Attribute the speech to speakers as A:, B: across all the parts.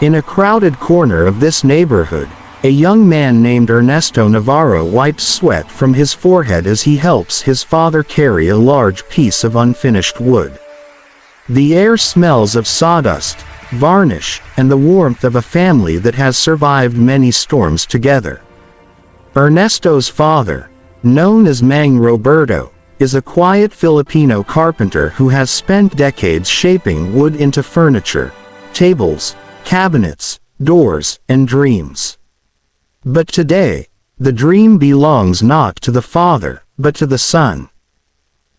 A: In a crowded corner of this neighborhood, a young man named Ernesto Navarro wipes sweat from his forehead as he helps his father carry a large piece of unfinished wood. The air smells of sawdust, varnish, and the warmth of a family that has survived many storms together. Ernesto's father, known as Mang Roberto, is a quiet Filipino carpenter who has spent decades shaping wood into furniture, tables, cabinets, doors, and dreams. But today, the dream belongs not to the father, but to the son.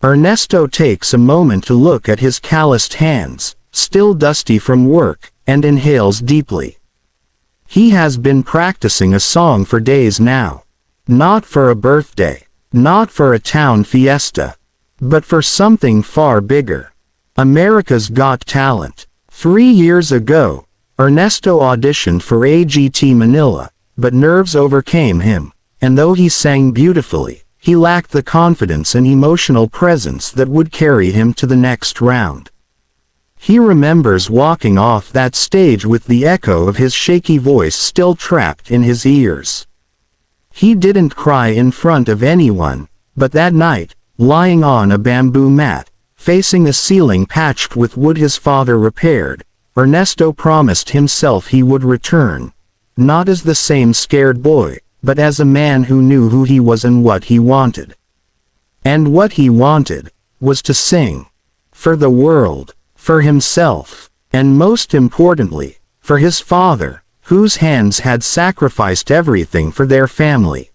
A: Ernesto takes a moment to look at his calloused hands, still dusty from work, and inhales deeply. He has been practicing a song for days now. Not for a birthday, not for a town fiesta, but for something far bigger. America's Got Talent. 3 years ago, Ernesto auditioned for AGT Manila, but nerves overcame him, and though he sang beautifully, he lacked the confidence and emotional presence that would carry him to the next round. He remembers walking off that stage with the echo of his shaky voice still trapped in his ears. He didn't cry in front of anyone, but that night, lying on a bamboo mat, facing a ceiling patched with wood his father repaired, Ernesto promised himself he would return, not as the same scared boy, but as a man who knew who he was and what he wanted. And what he wanted was to sing. For the world, for himself, and most importantly, for his father, whose hands had sacrificed everything for their family.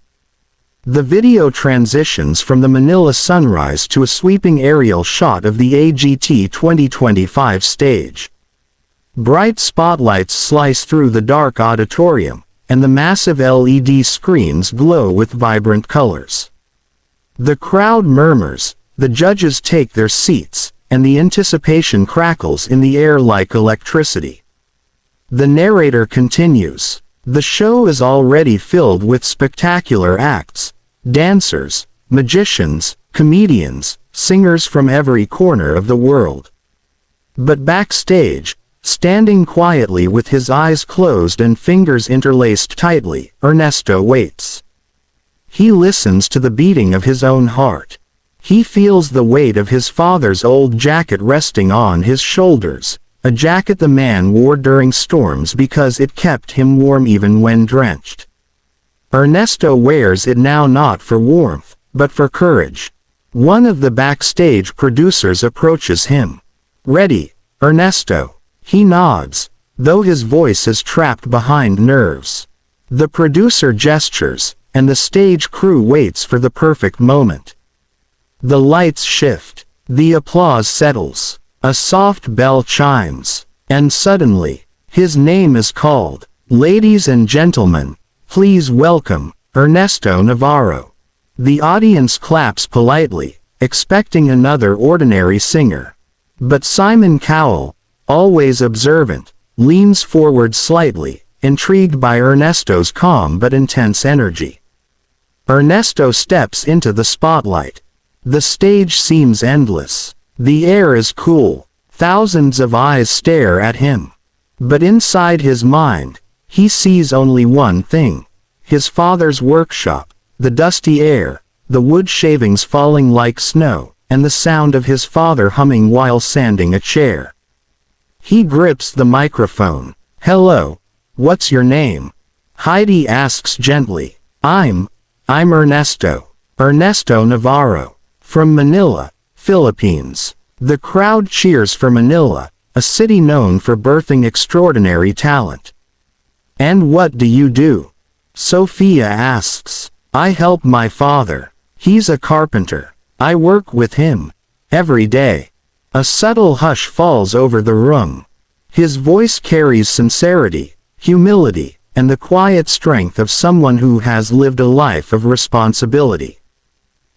A: The video transitions from the Manila sunrise to a sweeping aerial shot of the AGT 2025 stage. Bright spotlights slice through the dark auditorium, and the massive LED screens glow with vibrant colors. The crowd murmurs, the judges take their seats, and the anticipation crackles in the air like electricity. The narrator continues. The show is already filled with spectacular acts, dancers, magicians, comedians, singers from every corner of the world. But backstage, standing quietly with his eyes closed and fingers interlaced tightly, Ernesto waits. He listens to the beating of his own heart. He feels the weight of his father's old jacket resting on his shoulders, a jacket the man wore during storms because it kept him warm even when drenched. Ernesto wears it now not for warmth, but for courage. One of the backstage producers approaches him. "Ready, Ernesto?" He nods, though his voice is trapped behind nerves. The producer gestures, and the stage crew waits for the perfect moment. The lights shift. The applause settles. A soft bell chimes. And suddenly, his name is called. "Ladies and gentlemen, please welcome, Ernesto Navarro." The audience claps politely, expecting another ordinary singer. But Simon Cowell, always observant, leans forward slightly, intrigued by Ernesto's calm but intense energy. Ernesto steps into the spotlight. The stage seems endless. The air is cool. Thousands of eyes stare at him. But inside his mind, he sees only one thing. His father's workshop, the dusty air, the wood shavings falling like snow, and the sound of his father humming while sanding a chair. He grips the microphone. "Hello, what's your name?" Heidi asks gently. I'm Ernesto Navarro. From Manila, Philippines." The crowd cheers for Manila, a city known for birthing extraordinary talent. "And what do you do?" Sophia asks. "I help my father. He's a carpenter. I work with him. Every day." A subtle hush falls over the room. His voice carries sincerity, humility, and the quiet strength of someone who has lived a life of responsibility.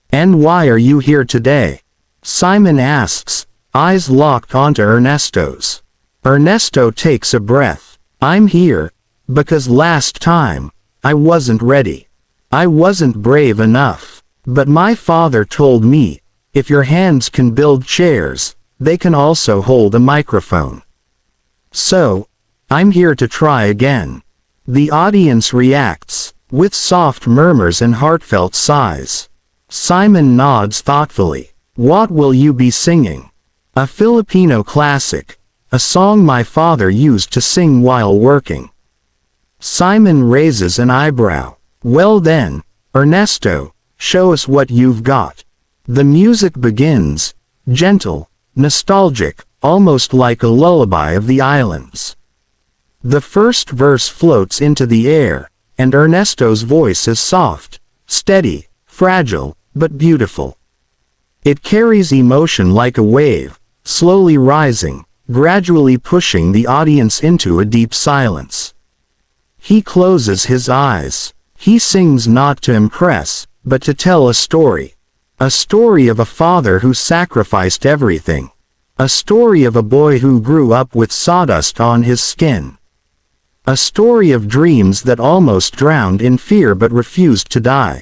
A: "And why are you here today?" Simon asks, eyes locked onto Ernesto's. Ernesto takes a breath. "I'm here because last time, I wasn't ready. I wasn't brave enough. But my father told me, if your hands can build chairs, they can also hold a microphone. So, I'm here to try again." The audience reacts, with soft murmurs and heartfelt sighs. Simon nods thoughtfully. "What will you be singing?" "A Filipino classic. A song my father used to sing while working." Simon raises an eyebrow. "Well then, Ernesto, show us what you've got." The music begins, gentle, nostalgic, almost like a lullaby of the islands. The first verse floats into the air, and Ernesto's voice is soft, steady, fragile, but beautiful. It carries emotion like a wave, slowly rising, gradually pushing the audience into a deep silence. He closes his eyes. He sings not to impress, but to tell a story. A story of a father who sacrificed everything. A story of a boy who grew up with sawdust on his skin. A story of dreams that almost drowned in fear but refused to die.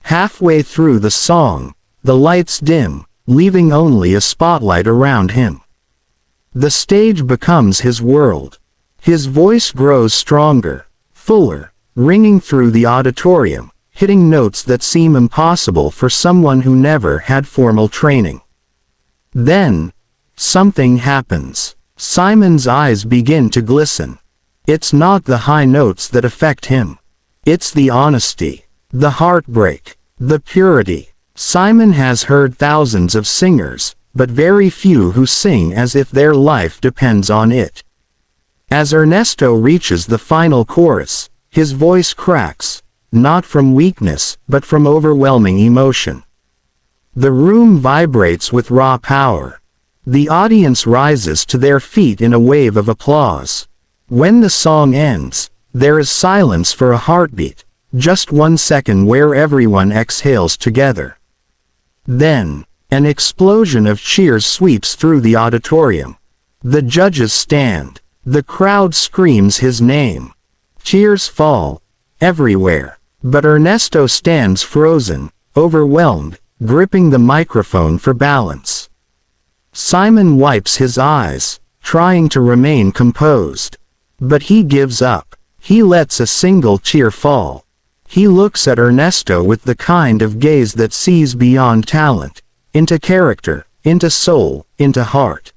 A: Halfway through the song, the lights dim, leaving only a spotlight around him. The stage becomes his world. His voice grows stronger, fuller, ringing through the auditorium, hitting notes that seem impossible for someone who never had formal training. Then, something happens. Simon's eyes begin to glisten. It's not the high notes that affect him. It's the honesty, the heartbreak, the purity. Simon has heard thousands of singers, but very few who sing as if their life depends on it. As Ernesto reaches the final chorus, his voice cracks, not from weakness, but from overwhelming emotion. The room vibrates with raw power. The audience rises to their feet in a wave of applause. When the song ends, there is silence for a heartbeat, just 1 second where everyone exhales together. Then, an explosion of cheers sweeps through the auditorium. The judges stand. The crowd screams his name. Tears fall everywhere, but Ernesto stands frozen, overwhelmed, gripping the microphone for balance. Simon wipes his eyes, trying to remain composed. But he gives up. He lets a single tear fall. He looks at Ernesto with the kind of gaze that sees beyond talent, into character, into soul, into heart.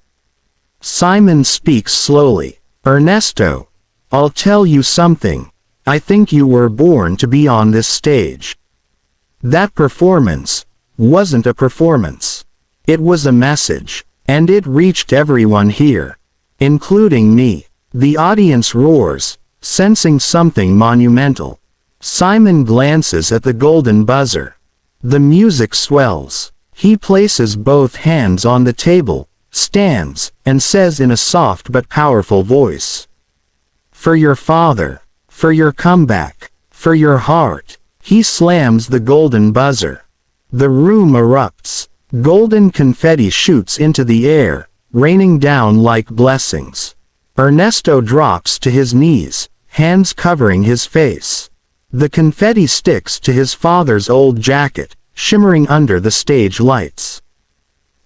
A: Simon speaks slowly. "Ernesto, I'll tell you something. I think you were born to be on this stage." That performance wasn't a performance. It was a message, and it reached everyone here, including me. The audience roars, sensing something monumental. Simon glances at the golden buzzer. The music swells. He places both hands on the table, stands, and says in a soft but powerful voice, "For your father, for your comeback, for your heart." He slams the golden buzzer. The room erupts. Golden confetti shoots into the air, raining down like blessings. Ernesto drops to his knees, hands covering his face. The confetti sticks to his father's old jacket, shimmering under the stage lights.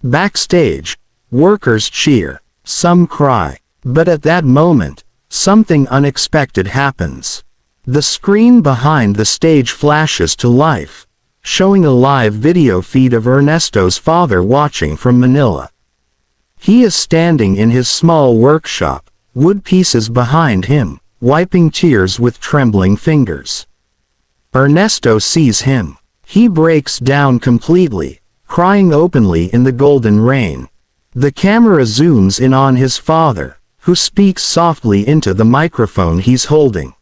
A: Backstage, workers cheer, some cry, but at that moment, something unexpected happens. The screen behind the stage flashes to life, showing a live video feed of Ernesto's father watching from Manila. He is standing in his small workshop, wood pieces behind him, wiping tears with trembling fingers. Ernesto sees him. He breaks down completely, crying openly in the golden rain. The camera zooms in on his father, who speaks softly into the microphone he's holding.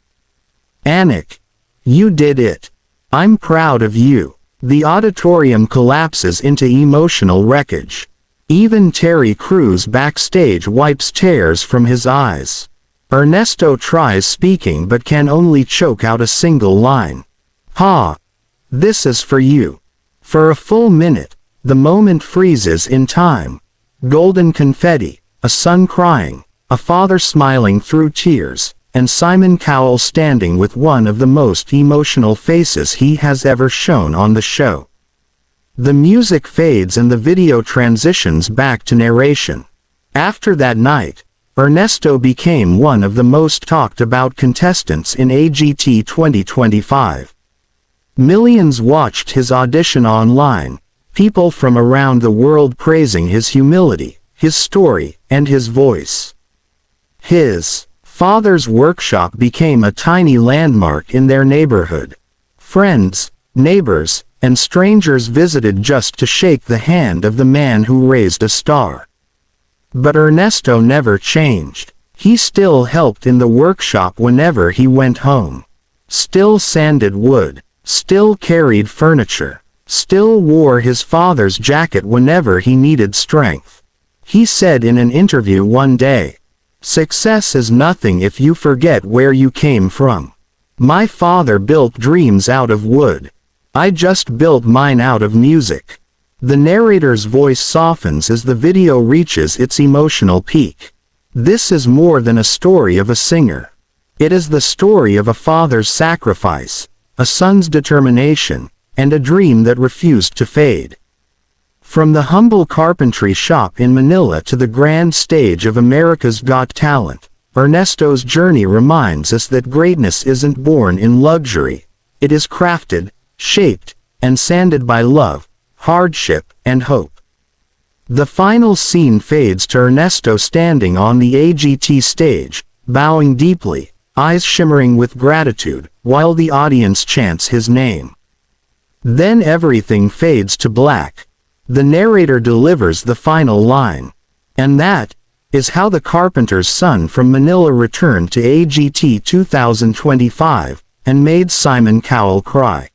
A: "Anik, you did it. I'm proud of you." The auditorium collapses into emotional wreckage. Even Terry Crews backstage wipes tears from his eyes. Ernesto tries speaking but can only choke out a single line. "Ha! This is for you." For a full minute, the moment freezes in time. Golden confetti, a son crying, a father smiling through tears, and Simon Cowell standing with one of the most emotional faces he has ever shown on the show. The music fades and the video transitions back to narration. After that night, Ernesto became one of the most talked about contestants in AGT 2025. Millions watched his audition online, people from around the world praising his humility, his story, and his voice. His father's workshop became a tiny landmark in their neighborhood. Friends, neighbors, and strangers visited just to shake the hand of the man who raised a star. But Ernesto never changed. He still helped in the workshop whenever he went home. Still sanded wood. Still carried furniture. Still wore his father's jacket whenever he needed strength. He said in an interview one day, "Success is nothing if you forget where you came from. My father built dreams out of wood. I just built mine out of music." The narrator's voice softens as the video reaches its emotional peak. This is more than a story of a singer. It is the story of a father's sacrifice, a son's determination, and a dream that refused to fade. From the humble carpentry shop in Manila to the grand stage of America's Got Talent, Ernesto's journey reminds us that greatness isn't born in luxury. It is crafted, shaped, and sanded by love, hardship, and hope. The final scene fades to Ernesto standing on the AGT stage, bowing deeply, eyes shimmering with gratitude, while the audience chants his name. Then everything fades to black. The narrator delivers the final line. And that is how the carpenter's son from Manila returned to AGT 2025 and made Simon Cowell cry.